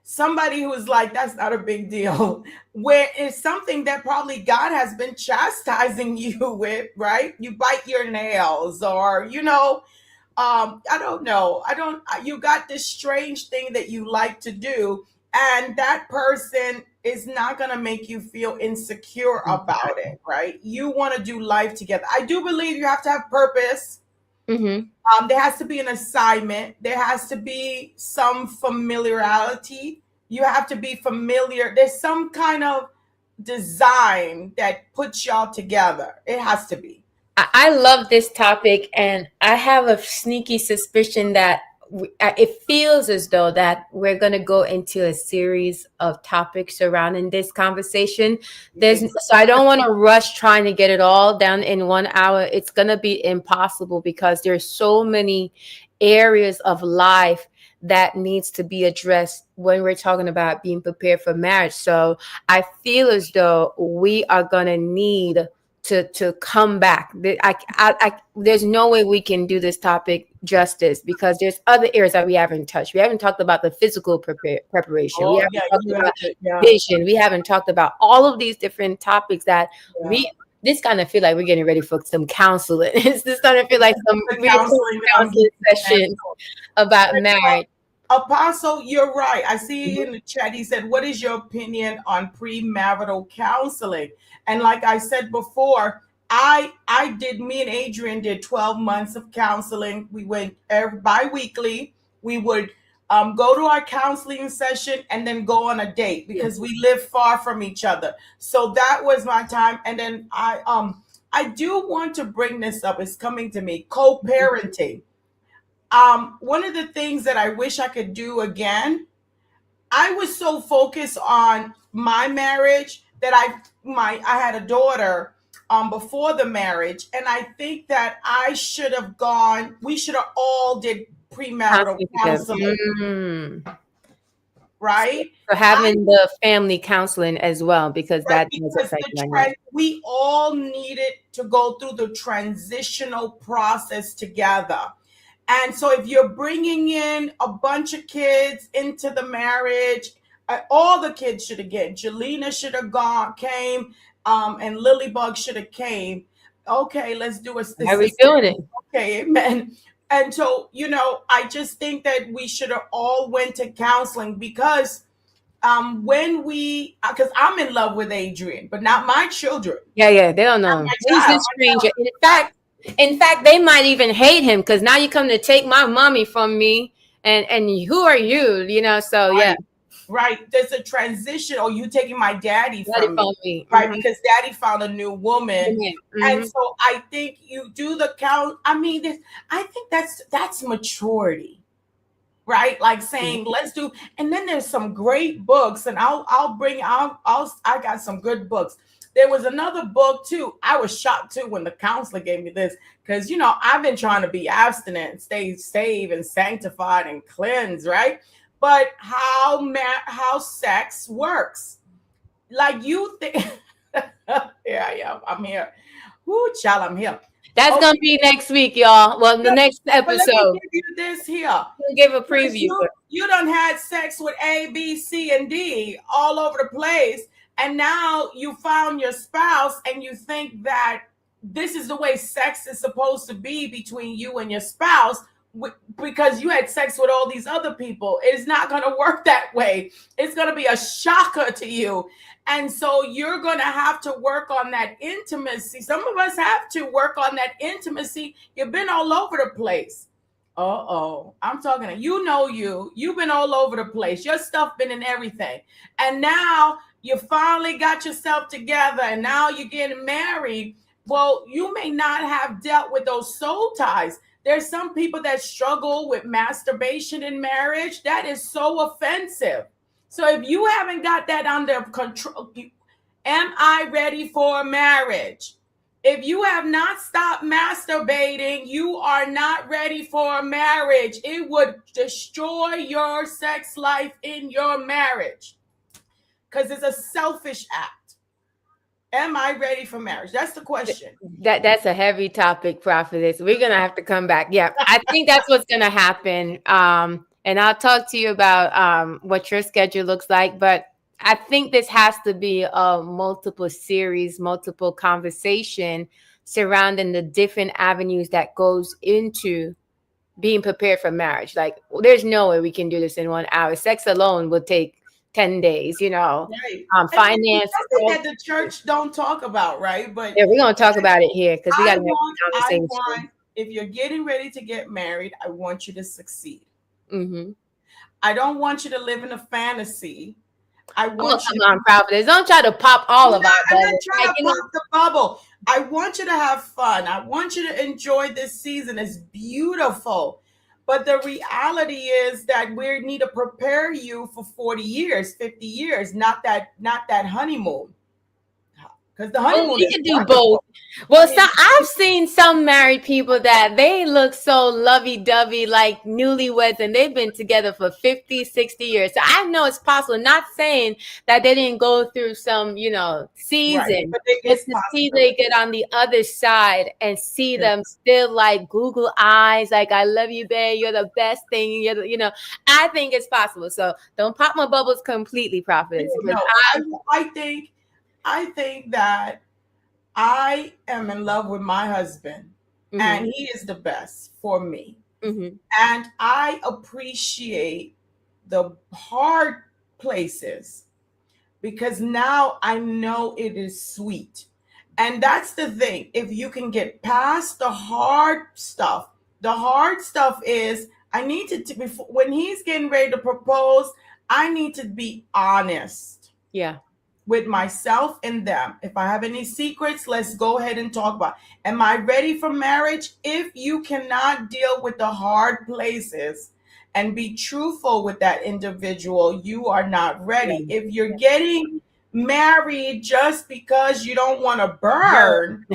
somebody who's like, that's not a big deal. Where it's something that probably God has been chastising you with, right? You bite your nails, or, I don't know. You got this strange thing that you like to do, and that person is not going to make you feel insecure about it, right? You want to do life together. I do believe you have to have purpose. Mm-hmm. There has to be an assignment. There has to be some familiarity. You have to be familiar. There's some kind of design that puts y'all together. It has to be. I love this topic, and I have a sneaky suspicion that it feels as though that we're going to go into a series of topics surrounding this conversation. You There's think so? so I don't want to rush trying to get it all done in 1 hour. It's going to be impossible because there's so many areas of life that needs to be addressed when we're talking about being prepared for marriage. So I feel as though we are going to need to come back. There's no way we can do this topic justice because there's other areas that we haven't touched. We haven't talked about the physical preparation. We Oh, haven't yeah, talked you about have to. Yeah, vision. We haven't talked about all of these different topics that yeah. we. This kind of feel like we're getting ready for some counseling. It's just starting to feel like some The real counseling that I'm counseling getting. session about marriage. Apostle, you're right. I see in the chat, he said, what is your opinion on premarital counseling? And like I said before, I did, me and Adrian did 12 months of counseling. We went bi-weekly. We would go to our counseling session and then go on a date Yeah. because we live far from each other. So that was my time. And then I do want to bring this up. It's coming to me. Co-parenting. One of the things that I wish I could do again, I was so focused on my marriage that I had a daughter before the marriage, and I think that we should have all did premarital Counseling together. counseling, So, right? so I having the family counseling as well because Right, that does because affect dynamic. we all needed to go through the transitional process together. And so if you're bringing in a bunch of kids into the marriage, all the kids should have gone. Jelena should have gone, came, and Lilybug should have came. Okay, let's do How are this we is doing it? okay, amen. And so, I just think that we should have all went to counseling because when we because I'm in love with Adrian, but not my children, Yeah, yeah, they don't know. not my He's child. this stranger. In fact, they might even hate him because now you come to take my mommy from me, and who are you? So yeah, Right, right. There's a transition. Oh, you taking my daddy daddy from me, from me. right? Because daddy found a new woman, and Mm-hmm. so I think you do the count. I mean, I think that's maturity, right? Like saying, let's do. And then there's some great books, and I got some good books. There was another book too. I was shocked too when the counselor gave me this because I've been trying to be abstinent, stay saved and sanctified and cleansed, right? But how sex works, like you think. Here I am. I'm here. Whoo, child, I'm here. That's Okay, gonna be next week, y'all. Well, the next but let me episode. give you this here. We'll give a Because preview. you done had sex with A, B, C, and D all over the place, and now you found your spouse, and you think that this is the way sex is supposed to be between you and your spouse because you had sex with all these other people. It's not going to work that way. It's going to be a shocker to you. And so you're going to have to work on that intimacy. Some of us have to work on that intimacy. You've been all over the place. Uh-oh. I'm talking to you've been all over the place. Your stuff been in everything. And now you finally got yourself together and now you're getting married. Well, you may not have dealt with those soul ties. There's some people that struggle with masturbation in marriage. That is so offensive. So if you haven't got that under control, am I ready for marriage? If you have not stopped masturbating, you are not ready for marriage. It would destroy your sex life in your marriage because it's a selfish act. Am I ready for marriage? That's the question. That's a heavy topic, prophetess. We're gonna have to come back. Yeah, I think that's what's gonna happen. And I'll talk to you about what your schedule looks like. But I think this has to be a multiple series, multiple conversation surrounding the different avenues that goes into being prepared for marriage. Like, there's no way we can do this in 1 hour. Sex alone would take 10 days, Right. finance. Something that the church don't talk about, right? But yeah, we're going to talk about it here because we got to have a I conversation. want, if you're getting ready to get married, I want you to succeed. Mm-hmm. I don't want you to live in a fantasy. I want you come on, prophetess. Don't try to pop all of our I'm not bubbles. trying to pop the bubble. I want you to have fun. I want you to enjoy this season. It's beautiful. But the reality is that we need to prepare you for 40 years, 50 years, not that honeymoon. Because the honeymoon we is can do wonderful. both. Well, so I've seen some married people that they look so lovey-dovey, like newlyweds, and they've been together for 50, 60 years. So I know it's possible. Not saying that they didn't go through some, season, Right. But but to see they get on the other side and see them still like Google eyes, like, I love you, babe, you're the best thing. I think it's possible. So don't pop my bubbles completely, prophetess. No, I think that I am in love with my husband, Mm-hmm. and he is the best for me. Mm-hmm. And I appreciate the hard places because now I know it is sweet. And that's the thing. If you can get past the hard stuff is I need to before, when he's getting ready to propose, I need to be honest. Yeah. With myself and them. If I have any secrets, let's go ahead and talk about. Am I ready for marriage? If you cannot deal with the hard places and be truthful with that individual, you are not ready. Yeah. If you're getting married just because you don't want to burn.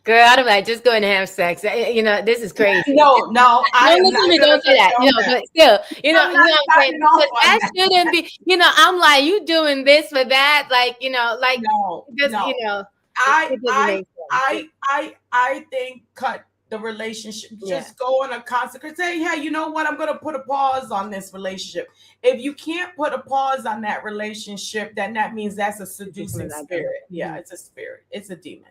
Girl, I don't like just go and have sex. This is crazy. No, I don't say that. But still, that shouldn't be. I'm like, you doing this for that, I think cut the relationship. Just go on a constant. Say, hey, you know what? I'm going to put a pause on this relationship. If you can't put a pause on that relationship, then that means that's a seducing spirit. Yeah, it's a spirit. It's a demon.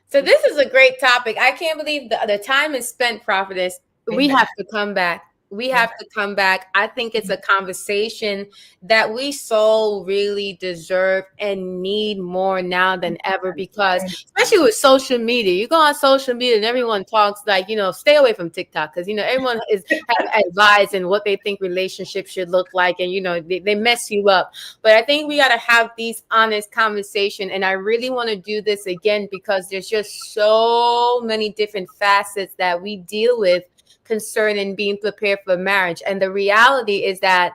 So this is a great topic. I can't believe the time is spent, prophetess. Amen. We have to come back. I think it's a conversation that we so really deserve and need more now than ever, because especially with social media, you go on social media and everyone talks like, stay away from TikTok because, everyone have advice and what they think relationships should look like. And, they mess you up. But I think we got to have these honest conversations. And I really want to do this again because there's just so many different facets that we deal with concerning being prepared for marriage. And the reality is that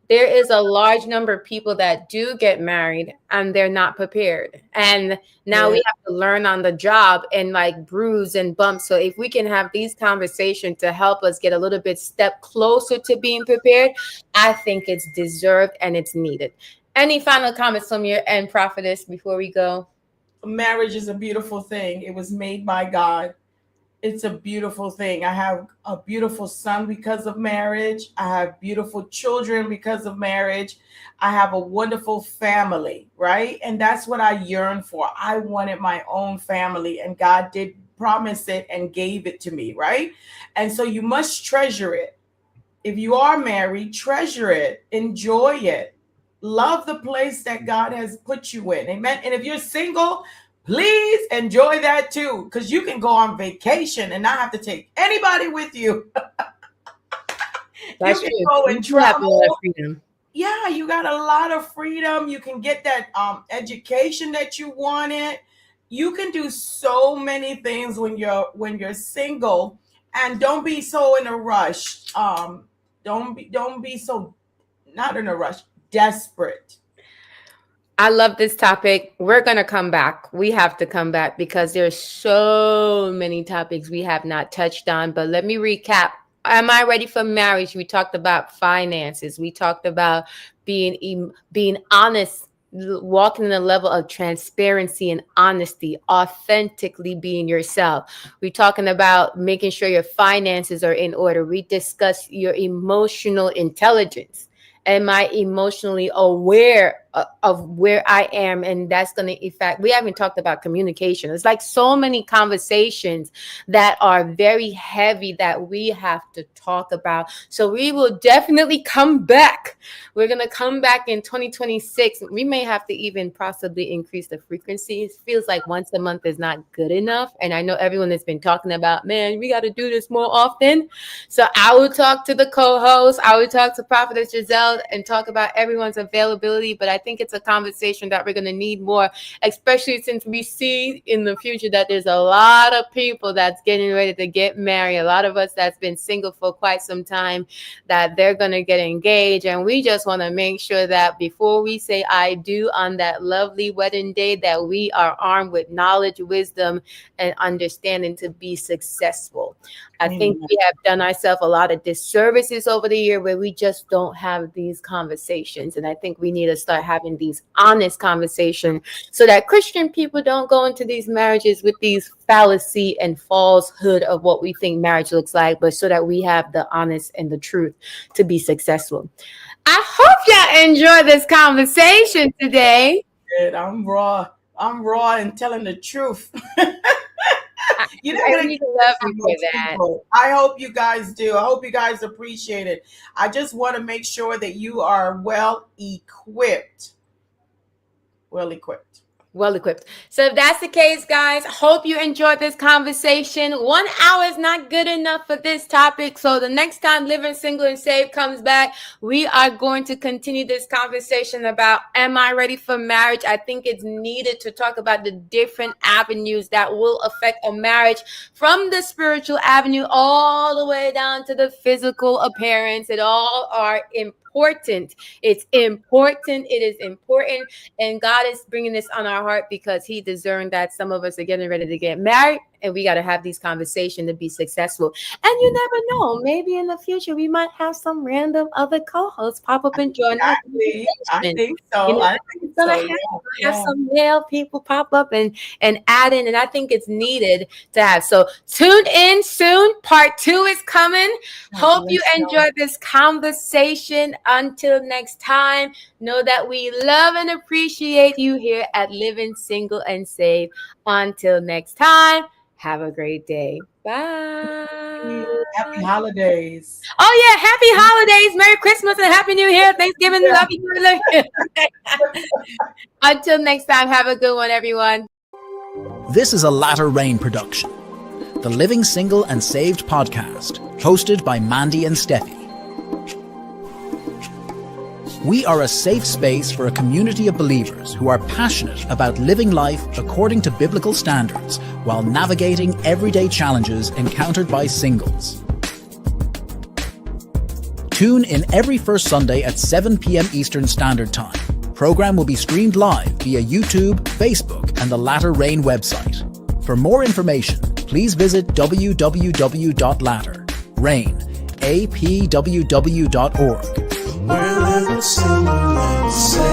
there is a large number of people that do get married and they're not prepared. And now Yeah. we have to learn on the job and like bruise and bumps. So if we can have these conversations to help us get a little bit step closer to being prepared, I think it's deserved and it's needed. Any final comments from your end, Prophetess, before we go? Marriage is a beautiful thing. It was made by God. It's a beautiful thing. I have a beautiful son because of marriage. I have beautiful children because of marriage. I have a wonderful family, right? And that's what I yearn for. I wanted my own family, and God did promise it and gave it to me, right? And so you must treasure it. If you are married, treasure it, enjoy it, love the place that God has put you in. Amen. And if you're single, please enjoy that too, because you can go on vacation and not have to take anybody with you. You That's can true. go You and do have a lot of travel. freedom. Yeah, you got a lot of freedom. You can get that education that you wanted. You can do so many things when you're single, and don't be so in a rush. Don't be so not in a rush, desperate. I love this topic. We're going to come back. We have to come back because there's so many topics we have not touched on. But let me recap. Am I ready for marriage? We talked about finances. We talked about being honest, walking in a level of transparency and honesty, authentically being yourself. We're talking about making sure your finances are in order. We discussed your emotional intelligence. Am I emotionally aware of where I am? And that's going to affect. We haven't talked about communication. It's like so many conversations that are very heavy that we have to talk about. So we will definitely come back. We're going to come back in 2026. We may have to even possibly increase the frequency. It feels like once a month is not good enough. And I know everyone has been talking about, man, we got to do this more often. So I will talk to the co-host. I will talk to Prophetess Giselle and talk about everyone's availability. But I think it's a conversation that we're going to need more, especially since we see in the future that there's a lot of people that's getting ready to get married. A lot of us that's been single for quite some time, that they're going to get engaged. And we just want to make sure that before we say I do on that lovely wedding day, that we are armed with knowledge, wisdom, and understanding to be successful. I think Amen. we have done ourselves a lot of disservices over the year where we just don't have these conversations. And I think we need to start having these honest conversations so that Christian people don't go into these marriages with these fallacy and falsehood of what we think marriage looks like, but so that we have the honest and the truth to be successful. I hope y'all enjoy this conversation today. Good. I'm raw. I'm raw and telling the truth. You're not I gonna really get love that you from for most that. people. I hope you guys do. I hope you guys appreciate it. I just want to make sure that you are well equipped. Well equipped. Well equipped. So if that's the case, guys, hope you enjoyed this conversation. 1 hour is not good enough for this topic. So the next time Living Single and Saved comes back, we are going to continue this conversation about, am I ready for marriage? I think it's needed to talk about the different avenues that will affect a marriage, from the spiritual avenue all the way down to the physical appearance. It all are important. It's important. It is important. And God is bringing this on our heart because he discerned that some of us are getting ready to get married, and we got to have these conversations to be successful. And you never know, maybe in the future we might have some random other co-hosts pop up and join our Exactly. I conversation. think You so. know, I it's think gonna so. have, Yeah. have Yeah. some male people pop up and add in, and I think it's needed to have. So tune in soon. Part 2 is coming. God Hope you bless you. enjoyed this conversation. Until next time, know that we love and appreciate you here at Living Single and Saved. Until next time, have a great day. Bye. Happy holidays. Oh, yeah. Happy holidays. Merry Christmas and Happy New Year. Thanksgiving. Yeah. Love you. Love you. Until next time, have a good one, everyone. This is a Latter Rain production, the Living Single and Saved podcast, hosted by Mandy and Steffi. We are a safe space for a community of believers who are passionate about living life according to biblical standards while navigating everyday challenges encountered by singles. Tune in every first Sunday at 7 p.m. Eastern Standard Time. Program will be streamed live via YouTube, Facebook, and the Latter Rain website. For more information, please visit www.latterrain.apww.org. We're living single and safe.